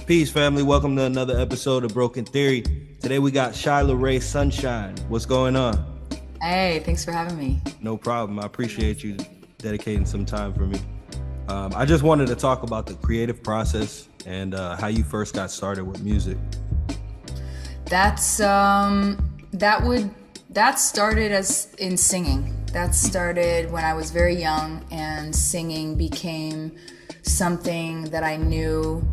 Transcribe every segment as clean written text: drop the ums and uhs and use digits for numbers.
Peace, family. Welcome to another episode of Broken Theory. Today we got SHYLAH Ray Sunshine. What's going on? Hey, thanks for having me. No problem. I appreciate you dedicating some time for me. I just wanted to talk about the creative process and how you first got started with music. That started as in singing. That started when I was very young, and singing became something that I knew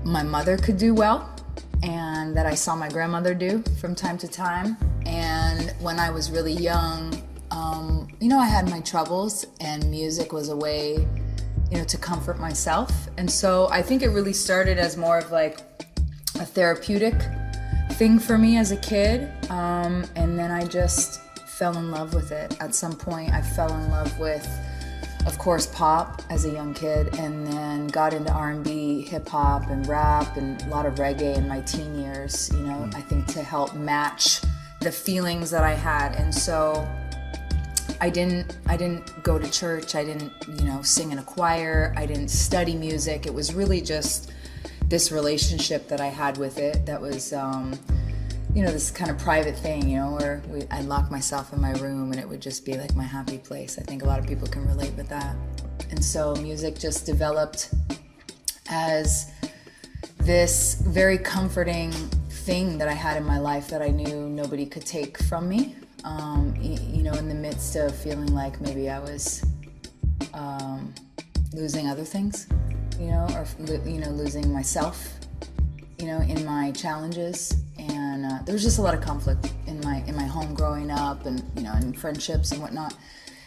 my mother could do well and that I saw my grandmother do from time to time. And when I was really young, I had my troubles, and music was a way, to comfort myself. And so I think it really started as more of like a therapeutic thing for me as a kid. And then I just fell in love with it. At some point, I fell in love with, of course, pop as a young kid, and then got into R&B, hip hop, and rap, and a lot of reggae in my teen years, I think to help match the feelings that I had. And so I didn't go to church. I didn't, sing in a choir. I didn't study music. It was really just this relationship that I had with it that was, this kind of private thing, where I'd lock myself in my room and it would just be like my happy place. I think a lot of people can relate with that. And so music just developed as this very comforting thing that I had in my life that I knew nobody could take from me. In the midst of feeling like maybe I was losing other things, or losing myself, in my challenges. And there was just a lot of conflict in my home growing up, and in friendships and whatnot.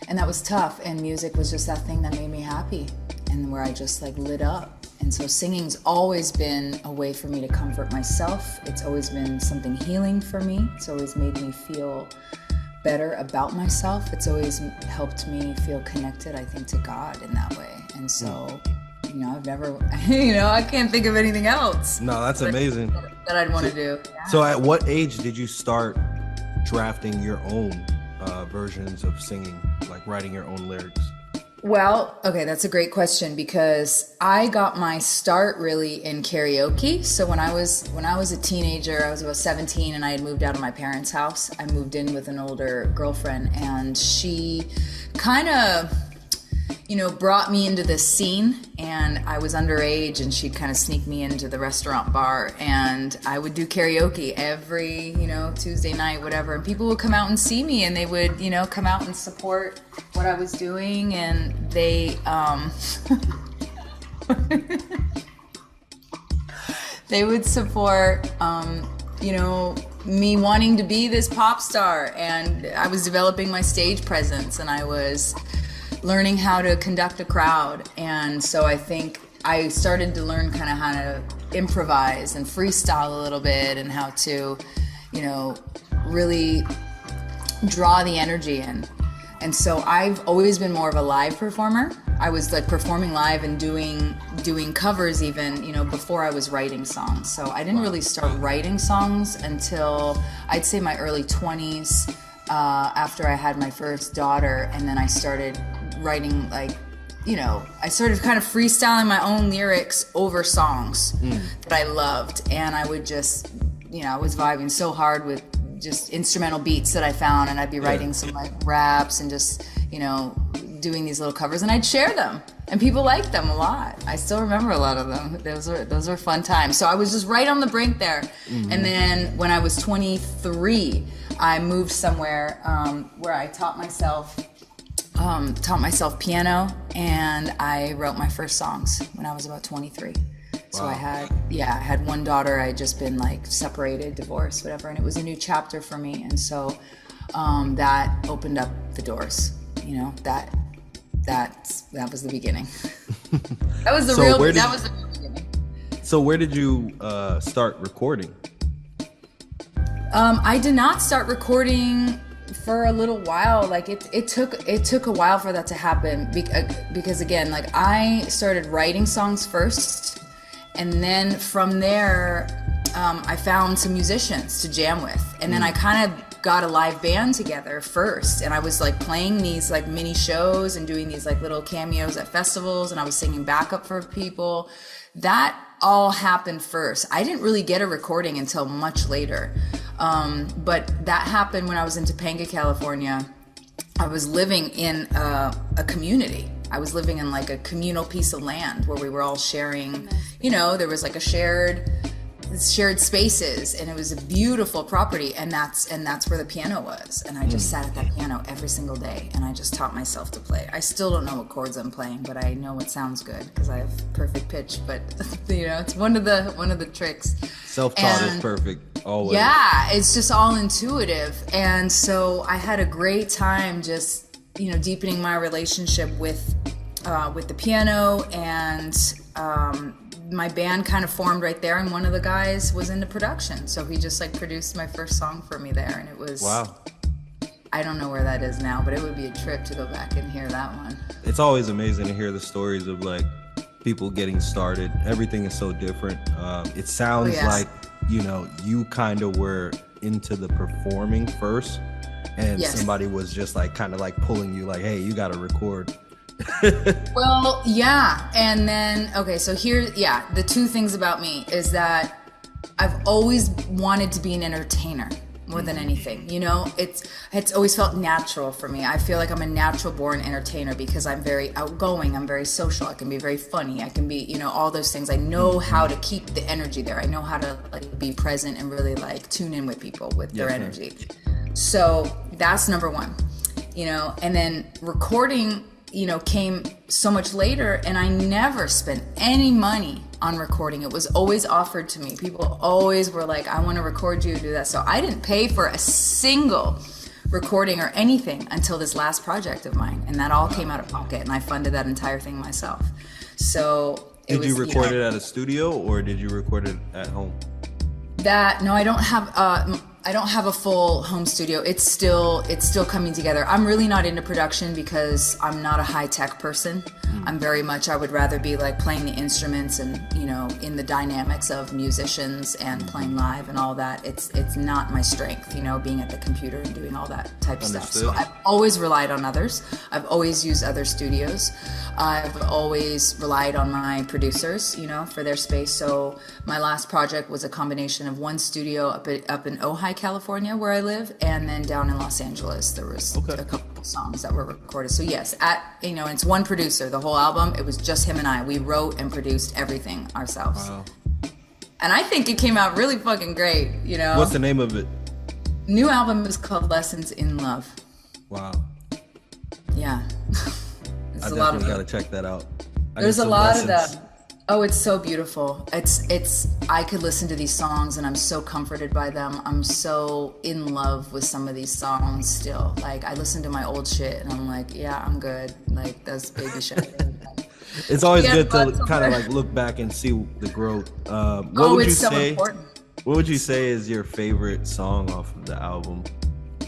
And that was tough. And music was just that thing that made me happy, and where I just like lit up. And so singing's always been a way for me to comfort myself. It's always been something healing for me. It's always made me feel better about myself. It's always helped me feel connected, I think, to God in that way. And so, I've never, I can't think of anything else. No, that's amazing. That I'd want to do. Yeah. So at what age did you start drafting your own versions of singing, like writing your own lyrics? Well, okay, that's a great question, because I got my start really in karaoke. So when I was a teenager, I was about 17, and I had moved out of my parents' house. I moved in with an older girlfriend, and she kind of, brought me into this scene. And I was underage, and she'd kind of sneak me into the restaurant bar, and I would do karaoke every, Tuesday night, whatever. And people would come out and see me, and they would, come out and support what I was doing. And they, they would support, me wanting to be this pop star. And I was developing my stage presence, and I was learning how to conduct a crowd. And so I think I started to learn kind of how to improvise and freestyle a little bit, and how to, really draw the energy in. And so I've always been more of a live performer. I was like performing live and doing covers even, before I was writing songs. So I didn't really start writing songs until I'd say my early 20s, after I had my first daughter. And then I started writing, like, I started kind of freestyling my own lyrics over songs that I loved. And I would just, I was vibing so hard with just instrumental beats that I found, and I'd be writing some like raps and just, doing these little covers, and I'd share them, and people liked them a lot. I still remember a lot of them. Those were fun times. So I was just right on the brink there. And then when I was 23, I moved somewhere where I taught myself piano, and I wrote my first songs when I was about 23. So I had one daughter. I had just been like separated, divorced, whatever, and it was a new chapter for me. And so that opened up the doors. That was the beginning. That was the real beginning. So where did you start recording? I did not start recording for a little while. Like it took a while for that to happen, because again, like I started writing songs first, and then from there I found some musicians to jam with, and then I kind of got a live band together first, and I was like playing these like mini shows and doing these like little cameos at festivals, and I was singing backup for people. That all happened first. I didn't really get a recording until much later. But that happened when I was in Topanga, California. I was living in a community. I was living in like a communal piece of land where we were all sharing, you know, there was like a shared spaces, and it was a beautiful property, and that's where the piano was. And I just sat at that piano every single day, and I just taught myself to play. I still don't know what chords I'm playing, but I know it sounds good because I have perfect pitch. But you know, it's one of the tricks. Self-taught is perfect, always. Yeah, it's just all intuitive. And so I had a great time just, you know, deepening my relationship with the piano, and my band kind of formed right there, and one of the guys was into production, so he just like produced my first song for me there, and it was wow. I don't know where that is now, but it would be a trip to go back and hear that one. It's always amazing to hear the stories of like people getting started. Everything is so different. It sounds like, you know, you kind of were into the performing first, and somebody was just like kind of like pulling you like, hey, you got to record. Well, yeah. And then, okay, so here, the two things about me is that I've always wanted to be an entertainer more than anything. You know, it's always felt natural for me. I feel like I'm a natural born entertainer because I'm very outgoing. I'm very social. I can be very funny. I can be, you know, all those things. I know how to keep the energy there. I know how to like be present and really like tune in with people with their energy. So that's number one, you know, and then recording, you know, came so much later, and I never spent any money on recording. It was always offered to me. People always were like, I want to record you, do that. So I didn't pay for a single recording or anything until this last project of mine, and that all came out of pocket, and I funded that entire thing myself. So did you record it at a studio, or did you record it at home? No, I don't have a full home studio. It's still coming together. I'm really not into production because I'm not a high tech person. I'm very much, I would rather be like playing the instruments and, you know, in the dynamics of musicians and playing live and all that. It's not my strength, you know, being at the computer and doing all that type of stuff. So I've always relied on others. I've always used other studios. I've always relied on my producers, you know, for their space. So my last project was a combination of one studio up in Ojai, California, where I live, and then down in Los Angeles there was a couple of songs that were recorded. So yes, it's one producer. The whole album, it was just him and I. We wrote and produced everything ourselves. Wow. And I think it came out really fucking great, you know. What's the name of it? New album is called Lessons in Love. Wow. Yeah. I definitely gotta check that out. There's a lot of them. Oh, it's so beautiful. It's I could listen to these songs and I'm so comforted by them. I'm so in love with some of these songs still. Like, I listen to my old shit and I'm like, yeah, I'm good. Like, that's baby shit. It's always good to kind of like look back and see the growth. What would you say? Important. What would you say is your favorite song off of the album?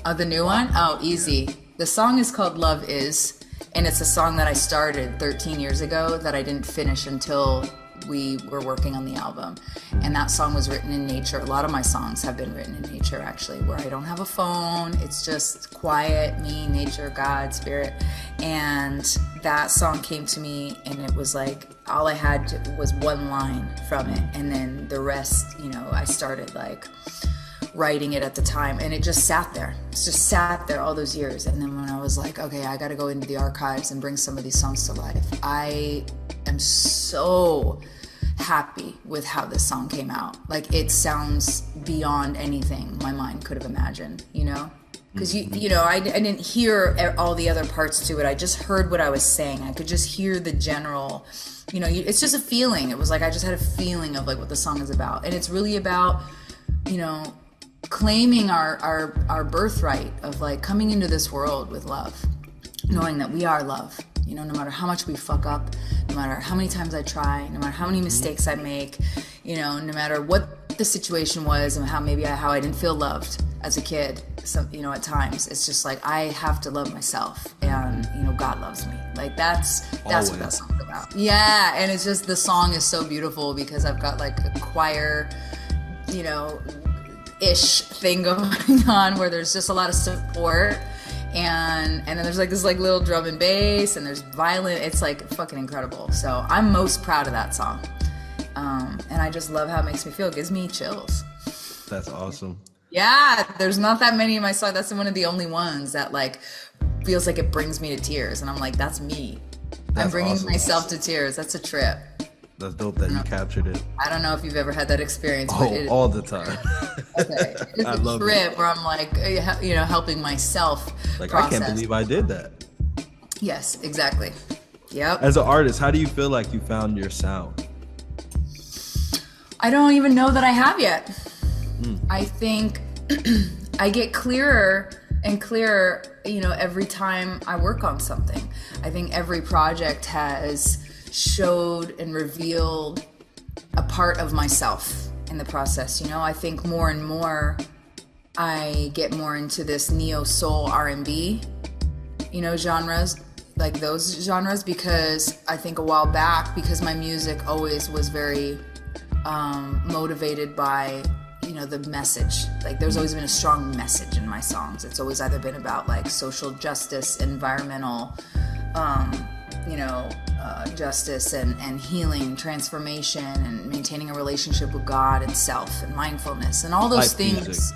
The new one? Oh, easy. The song is called Love Is. And it's a song that I started 13 years ago that I didn't finish until we were working on the album. And that song was written in nature. A lot of my songs have been written in nature, actually, where I don't have a phone. It's just quiet, me, nature, God, spirit. And that song came to me, and it was like all I had was one line from it. And then the rest, you know, I started like writing it at the time, and it just sat there. It's just sat there all those years. And then when I was like, okay, I got to go into the archives and bring some of these songs to life, I am so happy with how this song came out. Like, it sounds beyond anything my mind could have imagined, you know? Because you know, I didn't hear all the other parts to it. I just heard what I was saying. I could just hear the general, you know, it's just a feeling. It was like I just had a feeling of like what the song is about. And it's really about, you know, claiming our birthright of like coming into this world with love, knowing that we are love, you know, no matter how much we fuck up, no matter how many times I try, no matter how many mistakes I make, you know, no matter what the situation was and how I didn't feel loved as a kid, you know, at times it's just like I have to love myself, and you know, God loves me. Like that's what that song's about. Yeah. And it's just, the song is so beautiful because I've got like a choir, you know, ish thing going on where there's just a lot of support, and then there's like this like little drum and bass, and there's violin. It's like fucking incredible. So I'm most proud of that song, and I just love how it makes me feel. It gives me chills. That's awesome. Yeah, there's not that many in my song. That's one of the only ones that like feels like it brings me to tears, and I'm like, that's me. I'm bringing awesome. Myself to tears. That's a trip. That's dope that you captured it. I don't know if you've ever had that experience. But all the time. Okay. It's a trip where I'm like, you know, helping myself like, process. I can't believe I did that. Yes, exactly. Yep. As an artist, how do you feel like you found your sound? I don't even know that I have yet. I think I get clearer and clearer, you know, every time I work on something. I think every project has showed and revealed a part of myself in the process. You know, I think more and more I get more into this neo soul R&B, you know, genres, like those genres, because I think a while back, because my music always was very motivated by, you know, the message. Like there's always been a strong message in my songs. It's always either been about like social justice, environmental, you know, justice and healing, transformation, and maintaining a relationship with God and self and mindfulness and all those things. Music.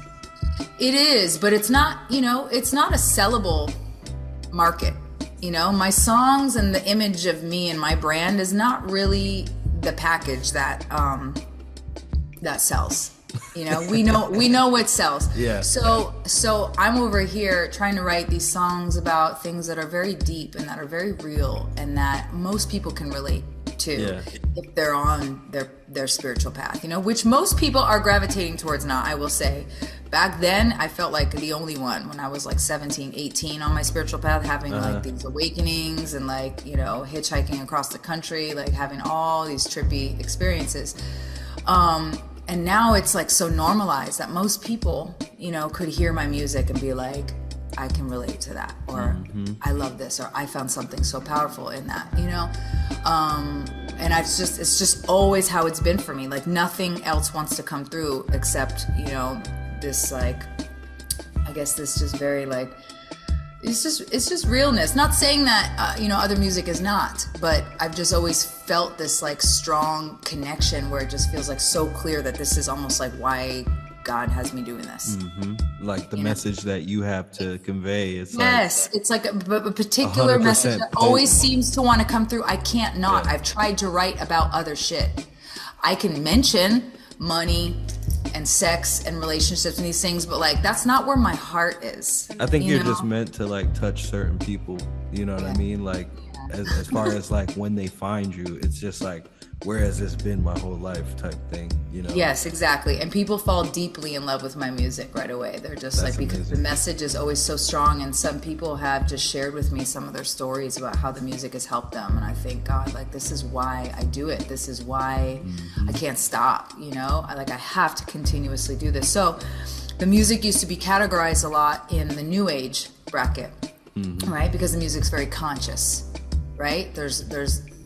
It is, but it's not, you know, it's not a sellable market. You know, my songs and the image of me and my brand is not really the package that that sells. You know, we know what sells. Yeah. So I'm over here trying to write these songs about things that are very deep and that are very real and that most people can relate to if they're on their spiritual path, you know, which most people are gravitating towards now, I will say. Back then, I felt like the only one when I was like 17, 18 on my spiritual path, having like these awakenings and like, you know, hitchhiking across the country, like having all these trippy experiences. And now it's like so normalized that most people, you know, could hear my music and be like, I can relate to that, or I love this, or I found something so powerful in that, you know? And it's just always how it's been for me. Like nothing else wants to come through except, you know, this like, I guess this just very like, it's just realness. Not saying that, you know, other music is not, but I've just always felt this like strong connection where it just feels like so clear that this is almost like why God has me doing this. Like the message that you have to convey. It's it's like a particular message that always seems to want to come through. I can't not. I've tried to write about other shit. I can mention money and sex and relationships and these things, but like that's not where my heart is. I think you're just meant to like touch certain people, you know what I mean? Like as far as like when they find you, it's just like, where has this been my whole life type thing, you know? Yes, exactly. And people fall deeply in love with my music right away. They're just like, because the message is always so strong, and some people have just shared with me some of their stories about how the music has helped them, and I think, God, like this is why I do it. This is why I can't stop, you know? I have to continuously do this. So the music used to be categorized a lot in the new age bracket, right? Because the music's very conscious, right?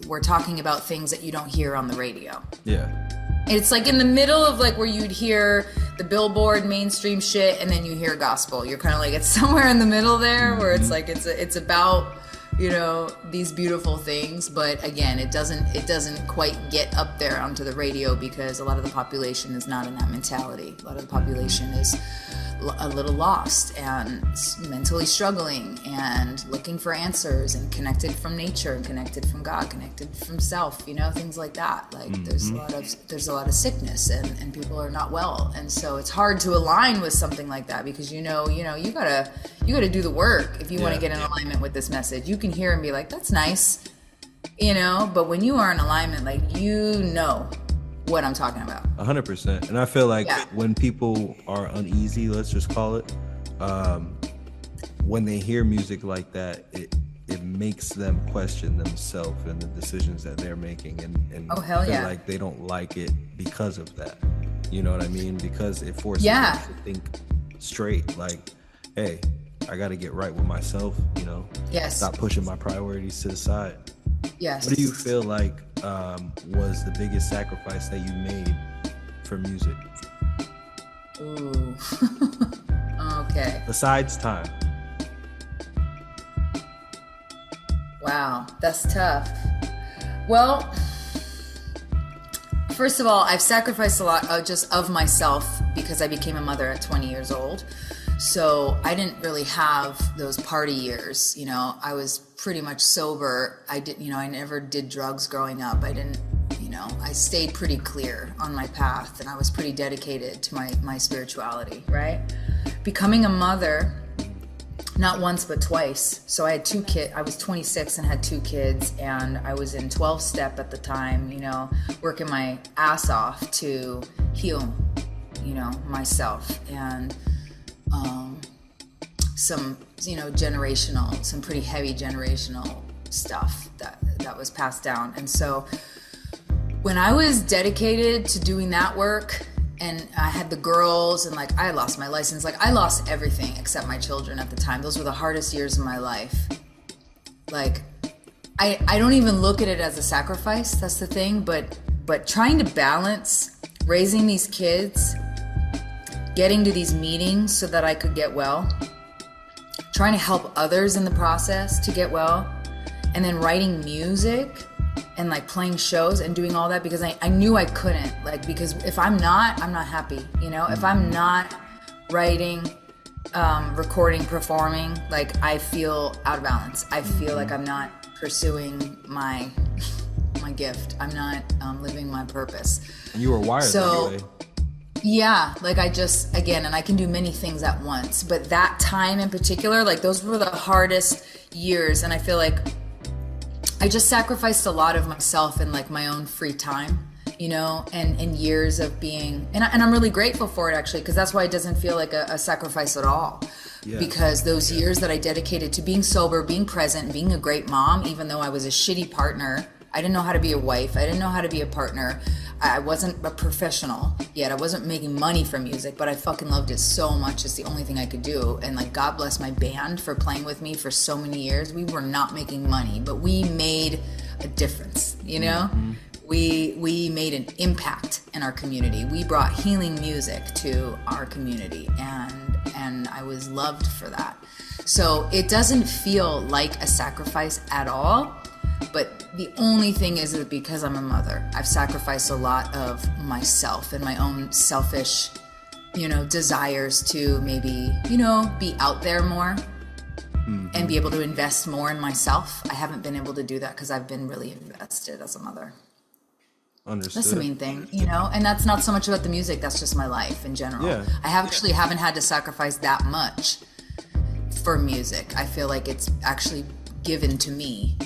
We're talking about things that you don't hear on the radio. Yeah. It's like in the middle of like where you'd hear the Billboard mainstream shit and then you hear gospel. You're kind of like, it's somewhere in the middle there where it's like, it's about, you know, these beautiful things. But again, it doesn't quite get up there onto the radio because a lot of the population is not in that mentality. A lot of the population is a little lost and mentally struggling and looking for answers and connected from nature and connected from God, connected from self, you know, things like that. Like there's a lot of sickness and people are not well. And so it's hard to align with something like that because you gotta do the work if you want to get in alignment with this message. You can hear and be like, that's nice, you know, but when you are in alignment, like, you know what I'm talking about. 100%. And I feel like when people are uneasy, let's just call it, when they hear music like that, it makes them question themselves and the decisions that they're making, and feel like they don't like it because of that. You know what I mean? Because it forces them to think straight. Like, hey, I got to get right with myself. You know, stop pushing my priorities to the side. Yes. What do you feel like was the biggest sacrifice that you made for music? Ooh. Okay. Besides time. Wow, that's tough. Well, first of all, I've sacrificed a lot of myself because I became a mother at 20 years old. So I didn't really have those party years. I was pretty much sober. I never did drugs growing up. I stayed pretty clear on my path, and I was pretty dedicated to my spirituality, right? Becoming a mother, not once but twice. So I had 2 kids. I was 26 and had 2 kids, and I was in 12-step at the time, working my ass off to heal, myself, and some pretty heavy generational stuff that was passed down. And so when I was dedicated to doing that work, and I had the girls, and I lost my license, I lost everything except my children at the time. Those were the hardest years of my life. I don't even look at it as a sacrifice. That's the thing. But trying to balance raising these kids, getting to these meetings so that I could get well, trying to help others in the process to get well, and then writing music and playing shows and doing all that, because I knew I couldn't, because if I'm not happy, if I'm not writing, recording, performing, I feel out of balance. I feel like I'm not pursuing my gift. I'm not living my purpose. And you were wired that way. Yeah, and I can do many things at once, but that time in particular, those were the hardest years, and I feel like I just sacrificed a lot of myself in my own free time, and years of being, and I'm really grateful for it, actually, because that's why it doesn't feel like a sacrifice at all. Yeah. Because those years that I dedicated to being sober, being present, being a great mom, even though I was a shitty partner, I didn't know how to be a wife, I didn't know how to be a partner, I wasn't a professional yet, I wasn't making money from music, but I fucking loved it so much. It's the only thing I could do. And God bless my band for playing with me for so many years. We were not making money, but we made a difference, Mm-hmm. We made an impact in our community. We brought healing music to our community, and I was loved for that. So it doesn't feel like a sacrifice at all. But the only thing is that because I'm a mother, I've sacrificed a lot of myself and my own selfish, desires to maybe, be out there more, mm-hmm. and be able to invest more in myself. I haven't been able to do that because I've been really invested as a mother. Understood. That's the main thing, and that's not so much about the music. That's just my life in general. Yeah. I haven't had to sacrifice that much for music. I feel like it's actually given to me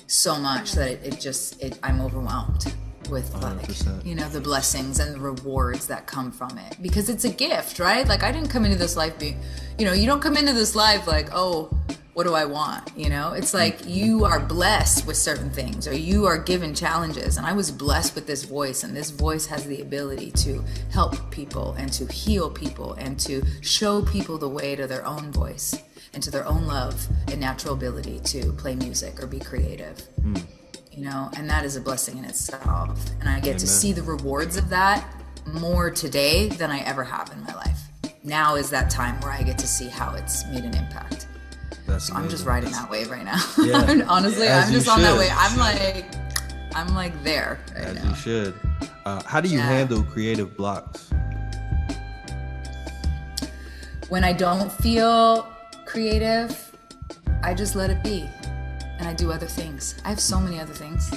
so much that I'm overwhelmed with the blessings and the rewards that come from it, because it's a gift, right? I didn't come into this life being, you don't come into this life oh, what do I want? It's you are blessed with certain things, or you are given challenges, and I was blessed with this voice, and this voice has the ability to help people and to heal people and to show people the way to their own voice and to their own love and natural ability to play music or be creative, and that is a blessing in itself. And I get to see the rewards of that more today than I ever have in my life. Now is that time where I get to see how it's made an impact. So I'm just riding that wave right now. Yeah. Honestly, I'm just on that way. I'm there right as now. You should. How do you handle creative blocks? When I don't feel creative, I just let it be, and I do other things. I have so many other things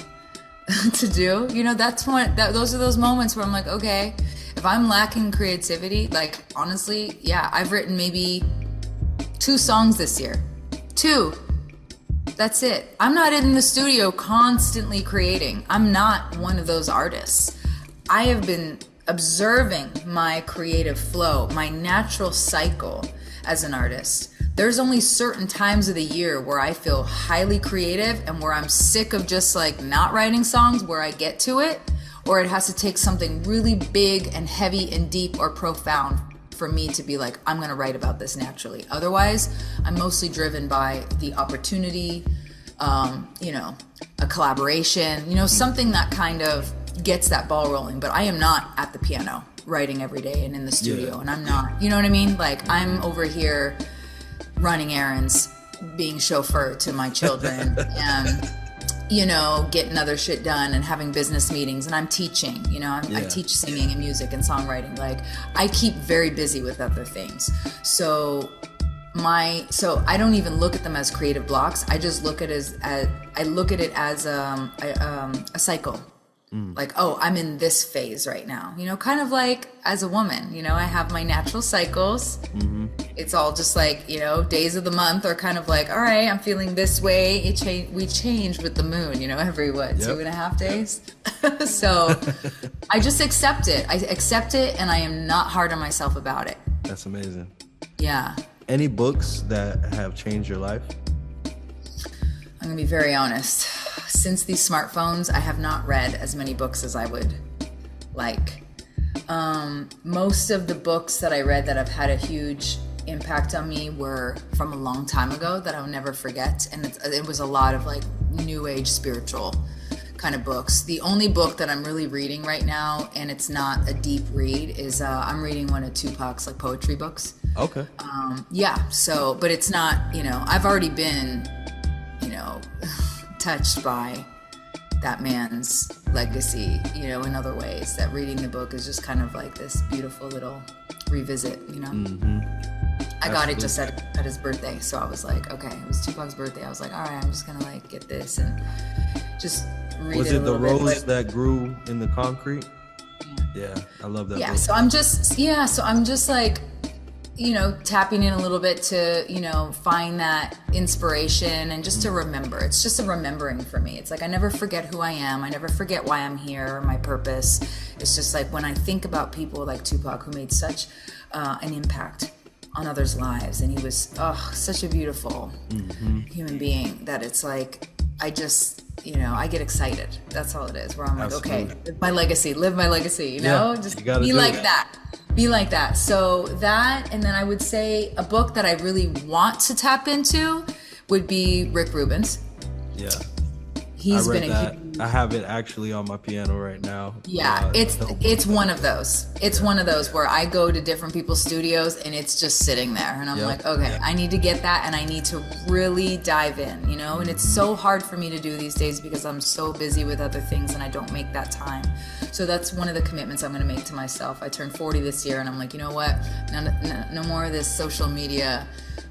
to do. Those are those moments where I'm okay, if I'm lacking creativity, honestly, I've written maybe 2 songs this year. 2. That's it. I'm not in the studio constantly creating. I'm not one of those artists. I have been observing my creative flow, my natural cycle as an artist. There's only certain times of the year where I feel highly creative and where I'm sick of just not writing songs, where I get to it, or it has to take something really big and heavy and deep or profound for me to be I'm going to write about this naturally. Otherwise, I'm mostly driven by the opportunity, a collaboration, something that kind of gets that ball rolling. But I am not at the piano writing every day and in the studio, and I'm not, you know what I mean? Like, I'm over here running errands, being chauffeur to my children, and, you know, getting other shit done and having business meetings, and I'm teaching, you know, I teach singing and music and songwriting. Like, I keep very busy with other things. So I don't even look at them as creative blocks. I just look at it as a cycle. Like, oh, I'm in this phase right now, you know, kind of like as a woman, you know, I have my natural cycles. It's all just like, you know, days of the month are kind of like, all right, I'm feeling this way. We change with the moon, you know, every 2.5 days. So I just accept it. I accept it, and I am not hard on myself about it. That's amazing. Yeah. Any books that have changed your life? I'm gonna be very honest. Since these smartphones, I have not read as many books as I would like. Most of the books that I read that have had a huge impact on me were from a long time ago that I'll never forget. And it was a lot of like new age spiritual kind of books. The only book that I'm really reading right now, and it's not a deep read, is I'm reading one of Tupac's like poetry books. Okay. So, but it's not, you know, I've already been, you know, touched by that man's legacy, you know, in other ways. That reading the book is just kind of like this beautiful little revisit, you know. I got it just at his birthday, so I was like, okay, it was Tupac's birthday. I was like, all right, I'm just gonna like get this and just read it. Was it the rose that grew in the concrete? Yeah, I love that. Yeah, book. so I'm just like, you know, tapping in a little bit to, you know, find that inspiration and just to remember. It's just a remembering for me. It's like I never forget who I am. I never forget why I'm here or my purpose. It's just like when I think about people like Tupac, who made such an impact on others' lives, and he was such a beautiful human being, that it's like I just, you know, I get excited. That's all it is. Where I'm like, okay, live my legacy, you know, just be like that. Be like that. So that, and then I would say a book that I really want to tap into would be Rick Rubin's. Yeah. He's been I have it actually on my piano right now. Yeah, it's one of those. It's one of those where I go to different people's studios and it's just sitting there, and I'm like, okay, I need to get that, and I need to really dive in, you know. And it's so hard for me to do these days because I'm so busy with other things and I don't make that time. So that's one of the commitments I'm going to make to myself. I turned 40 this year, and I'm like, you know what? No more of this social media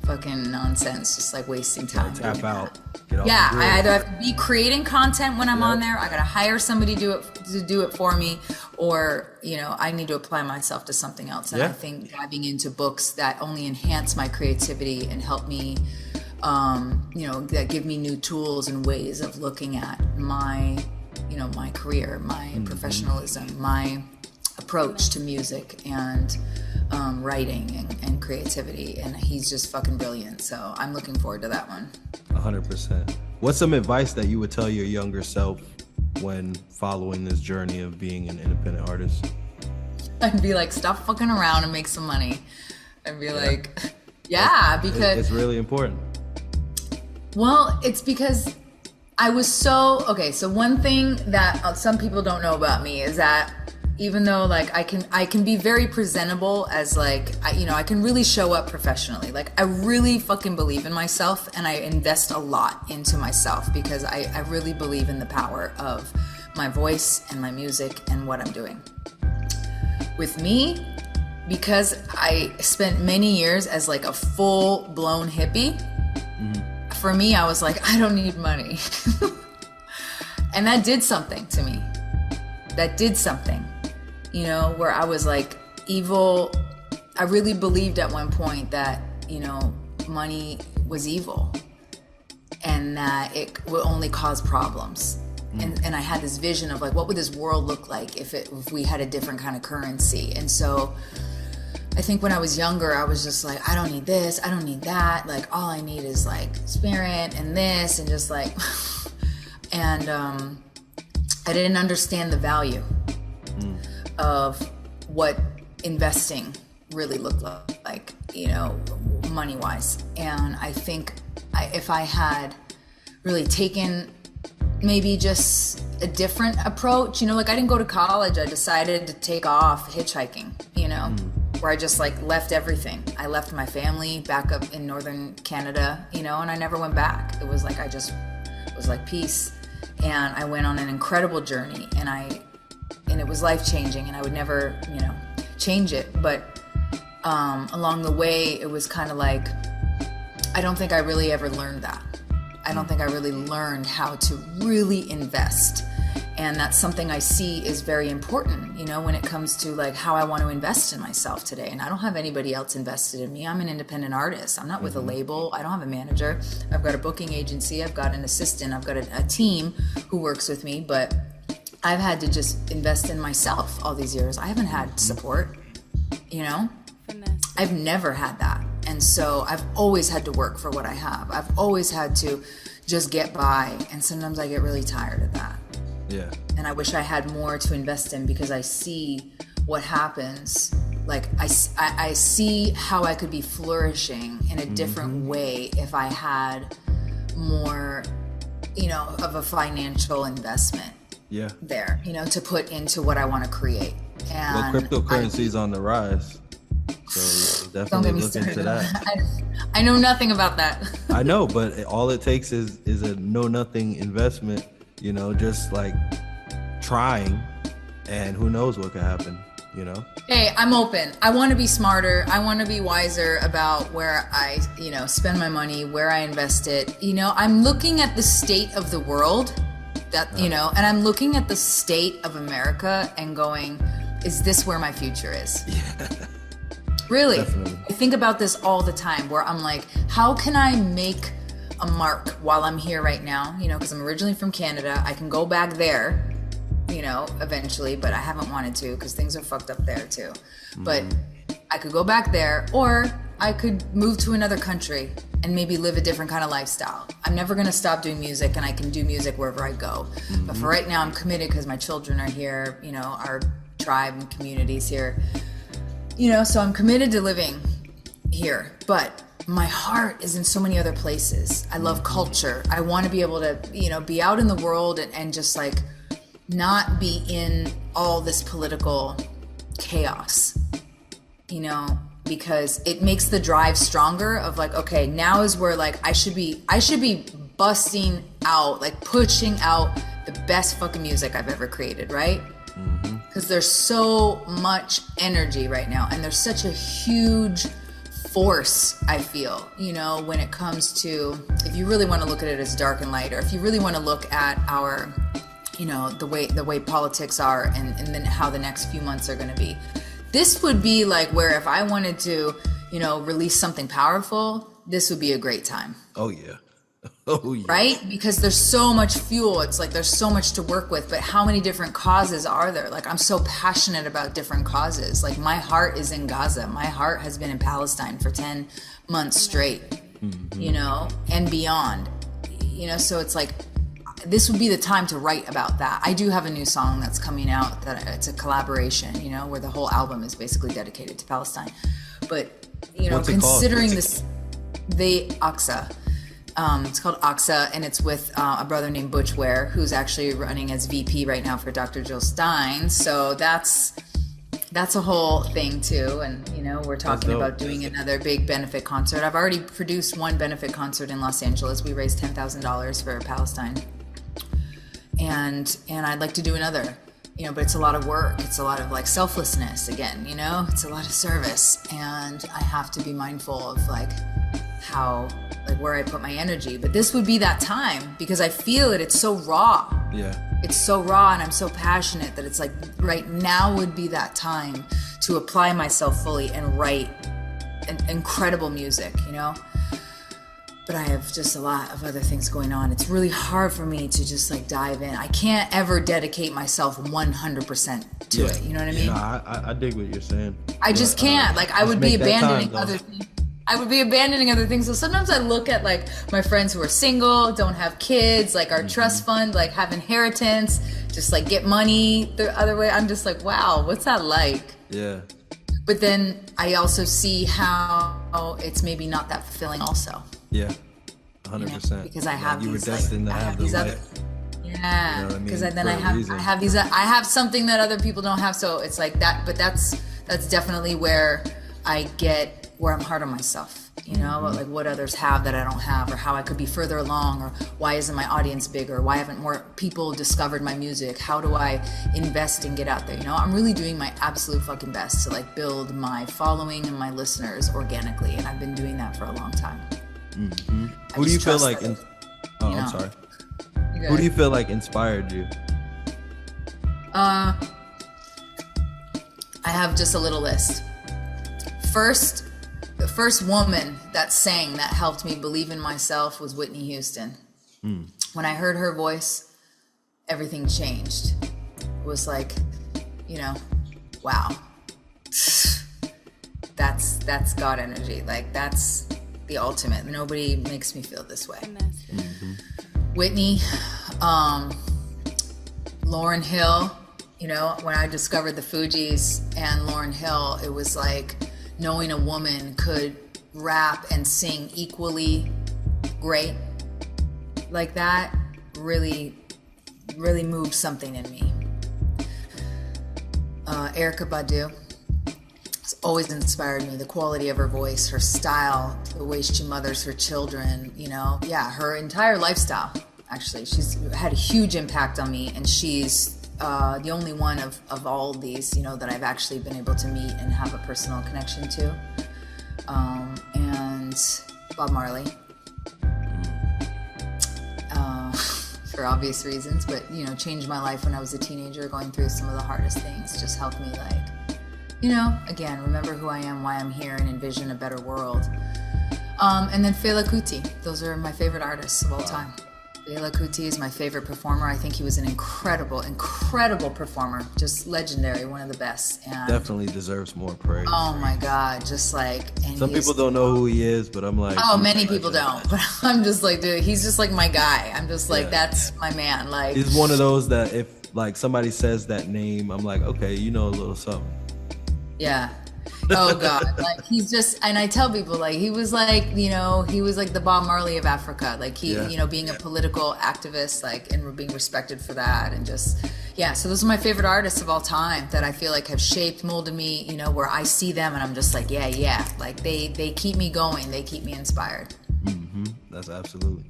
fucking nonsense, just like wasting time. Tap out. I either have to be creating content when I'm on there, I gotta hire somebody to do it for me, or, you know, I need to apply myself to something else. And I think diving into books that only enhance my creativity and help me, you know, that give me new tools and ways of looking at my, you know, my career, my professionalism, my approach to music and writing and creativity. And he's just fucking brilliant. So I'm looking forward to that one. 100%. What's some advice that you would tell your younger self when following this journey of being an independent artist? I'd be like, stop fucking around and make some money. I'd be like, because it's really important. Well, it's because I was so one thing that some people don't know about me is that even though like I can be very presentable as like, I can really show up professionally. Like I really fucking believe in myself, and I invest a lot into myself because I really believe in the power of my voice and my music and what I'm doing. With me, because I spent many years as like a full-blown hippie, for me, I was like, I don't need money. And that did something to me. That did something. You know, where I was like evil. I really believed at one point that, you know, money was evil and that it would only cause problems. And I had this vision of like, what would this world look like if we had a different kind of currency? And so I think when I was younger, I was just like, I don't need this, I don't need that. Like all I need is like spirit and this, and just like, and I didn't understand the value of what investing really looked like, you know, money-wise. And I think if I had really taken maybe just a different approach. You know, like I didn't go to college. I decided to take off hitchhiking, you know, where I just like left everything. I left my family back up in northern Canada, you know, and I never went back. It was like it was like peace. And I went on an incredible journey, and it was life-changing, and I would never, you know, change it. But along the way, it was kind of like, I don't think I really ever learned that. I don't think I really learned how to really invest. And that's something I see is very important, you know, when it comes to like how I want to invest in myself today. And I don't have anybody else invested in me. I'm an independent artist. I'm not with a label. I don't have a manager. I've got a booking agency. I've got an assistant. I've got a team who works with me, but I've had to just invest in myself all these years. I haven't had support, you know, I've never had that. And so I've always had to work for what I have. I've always had to just get by. And sometimes I get really tired of that. Yeah. And I wish I had more to invest in, because I see what happens. Like I see how I could be flourishing in a different way if I had more, you know, of a financial investment. Yeah. There, you know, to put into what I want to create. And well, cryptocurrency is on the rise. So definitely look into that. I know nothing about that. I know, but all it takes is a know-nothing investment, you know, just like trying, and who knows what could happen, you know? Hey, I'm open. I want to be smarter. I want to be wiser about where I, you know, spend my money, where I invest it. You know, I'm looking at the state of the world, that, you know, and I'm looking at the state of America and going, is this where my future is? Yeah. Really? Definitely. I think about this all the time, where I'm like, how can I make a mark while I'm here right now? You know, because I'm originally from Canada. I can go back there, you know, eventually, but I haven't wanted to, because things are fucked up there too. But I could go back there, or I could move to another country and maybe live a different kind of lifestyle. I'm never going to stop doing music, and I can do music wherever I go. But for right now, I'm committed because my children are here, you know, our tribe and communities here. You know, so I'm committed to living here, but my heart is in so many other places. I love culture. I want to be able to, you know, be out in the world and just like not be in all this political chaos, you know, because it makes the drive stronger of like, okay, now is where like I should be busting out, like pushing out the best fucking music I've ever created, right? Because there's so much energy right now, and there's such a huge force, I feel, you know, when it comes to, if you really want to look at it as dark and light, or if you really want to look at our, you know, the way politics are, and then how the next few months are going to be. This would be like where if I wanted to, you know, release something powerful, this would be a great time. Oh yeah. Oh yeah. Right? Because there's so much fuel. It's like there's so much to work with, but how many different causes are there? Like I'm so passionate about different causes. Like my heart is in Gaza. My heart has been in Palestine for 10 months straight, you know, and beyond. You know, so it's like this would be the time to write about that. I do have a new song that's coming out that it's a collaboration, you know, where the whole album is basically dedicated to Palestine. But, you know, considering this, the Aqsa. It's called Aqsa, and it's with a brother named Butch Ware, who's actually running as VP right now for Dr. Jill Stein. So that's a whole thing too. And, you know, we're talking about doing another big benefit concert. I've already produced one benefit concert in Los Angeles. We raised $10,000 for Palestine. And I'd like to do another, you know, but it's a lot of work. It's a lot of like selflessness again, you know, it's a lot of service. And I have to be mindful of like how, like where I put my energy. But this would be that time because I feel it. It's so raw. Yeah. It's so raw, and I'm so passionate that it's like right now would be that time to apply myself fully and write incredible music, you know? But I have just a lot of other things going on. It's really hard for me to just like dive in. I can't ever dedicate myself 100% to it. You know what I mean? No, I dig what you're saying. I just can't. Like I would be abandoning other things. I would be abandoning other things. So sometimes I look at like my friends who are single, don't have kids, like our trust fund, like have inheritance, just like get money the other way. I'm just like, wow, what's that like? Yeah. But then I also see how it's maybe not that fulfilling also. Yeah, 100%. You know, because I have you these, were destined like, to I have these the other, life. Yeah, You know what I because mean? then For I a have reason. I have something that other people don't have, so it's like that. But that's definitely where I'm hard on myself, you know, about like what others have that I don't have, or how I could be further along, or why isn't my audience bigger? Why haven't more people discovered my music? How do I invest and get out there? You know, I'm really doing my absolute fucking best to like build my following and my listeners organically, and I've been doing that for a long time. Who do you feel like? I'm sorry. Who do you feel like inspired you? I have just a little list. The first woman that sang that helped me believe in myself was Whitney Houston. When I heard her voice, everything changed. It was like, you know, wow. That's God energy. Like, that's the ultimate. Nobody makes me feel this way. Whitney, Lauryn Hill. You know, when I discovered the Fugees and Lauryn Hill, it was like knowing a woman could rap and sing equally great like that really, really moved something in me. Erykah Badu has always inspired me. The quality of her voice, her style, the way she mothers her children, you know, yeah, her entire lifestyle. Actually, she's had a huge impact on me, and she's the only one of all of these, you know, that I've actually been able to meet and have a personal connection to. And Bob Marley, for obvious reasons, but, you know, changed my life when I was a teenager, going through some of the hardest things, just helped me, like, you know, again, remember who I am, why I'm here, and envision a better world. And then Fela Kuti. Those are my favorite artists of all time. Fela Kuti is my favorite performer. I think he was an incredible, incredible performer. Just legendary, one of the best. And Definitely deserves more praise. oh my God, just like... And Some people don't know who he is, but I'm like... Oh, many people don't. But I'm just like, dude, he's just like my guy. I'm just like, that's my man. Like, he's one of those that if like somebody says that name, I'm like, okay, you know a little something. yeah. Oh God, like he's just, and I tell people, like, he was like, you know, he was like the Bob Marley of Africa, like he, you know, being a political activist, like, and being respected for that, and just, yeah. So those are my favorite artists of all time that I feel like have shaped, molded me, you know, where I see them and I'm just like, yeah, like they keep me going, they keep me inspired. That's absolutely.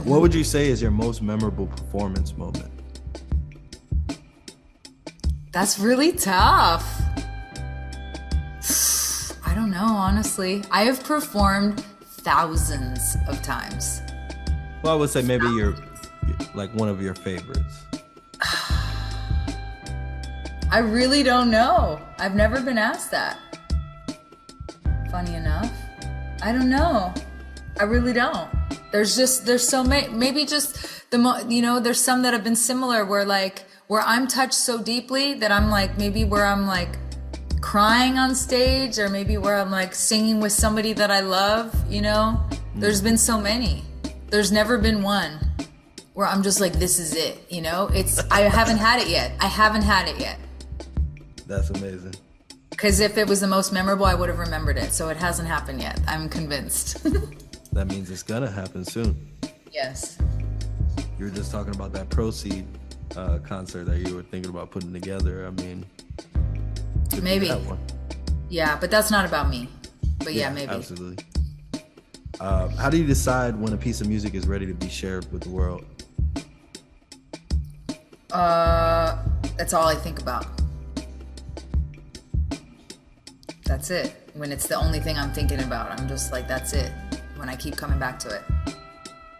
What would you say is your most memorable performance moment? That's really tough. I don't know, honestly. I have performed thousands of times. Well, I would say maybe you're like one of your favorites. I really don't know. I've never been asked that. Funny enough. I don't know. I really don't. There's so many, maybe just you know, there's some that have been similar where I'm touched so deeply that I'm like, maybe where I'm like crying on stage, or maybe where I'm like singing with somebody that I love, you know? There's been so many. There's never been one where I'm just like, this is it, you know? I haven't had it yet. That's amazing. Because if it was the most memorable, I would have remembered it. So it hasn't happened yet. I'm convinced. That means it's gonna happen soon. Yes. You were just talking about that Proceed concert that you were thinking about putting together. I mean, maybe. That one. Yeah, but that's not about me. But yeah, maybe. Absolutely. How do you decide when a piece of music is ready to be shared with the world? That's all I think about. That's it. When it's the only thing I'm thinking about, I'm just like, that's it. When I keep coming back to it.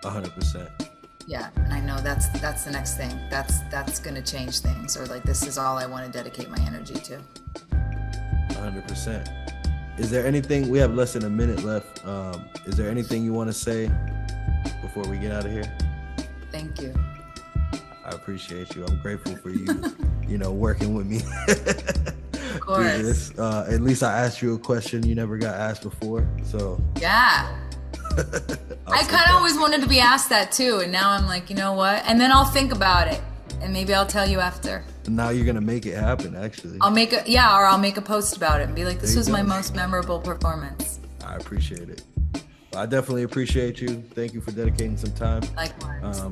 100%. Yeah, and I know that's the next thing. That's gonna change things, or like this is all I want to dedicate my energy to. 100%. Is there anything? We have less than a minute left. Is there anything you want to say before we get out of here? Thank you. I appreciate you. I'm grateful for you. You know, working with me. Of course. This. At least I asked you a question you never got asked before. So yeah. I kind of always wanted to be asked that too, and now I'm like, you know what? And then I'll think about it, and maybe I'll tell you after. Now you're gonna make it happen. Actually, I'll make a post about it and be like, this was my most memorable performance. I appreciate it. I definitely appreciate you. Thank you for dedicating some time. Likewise.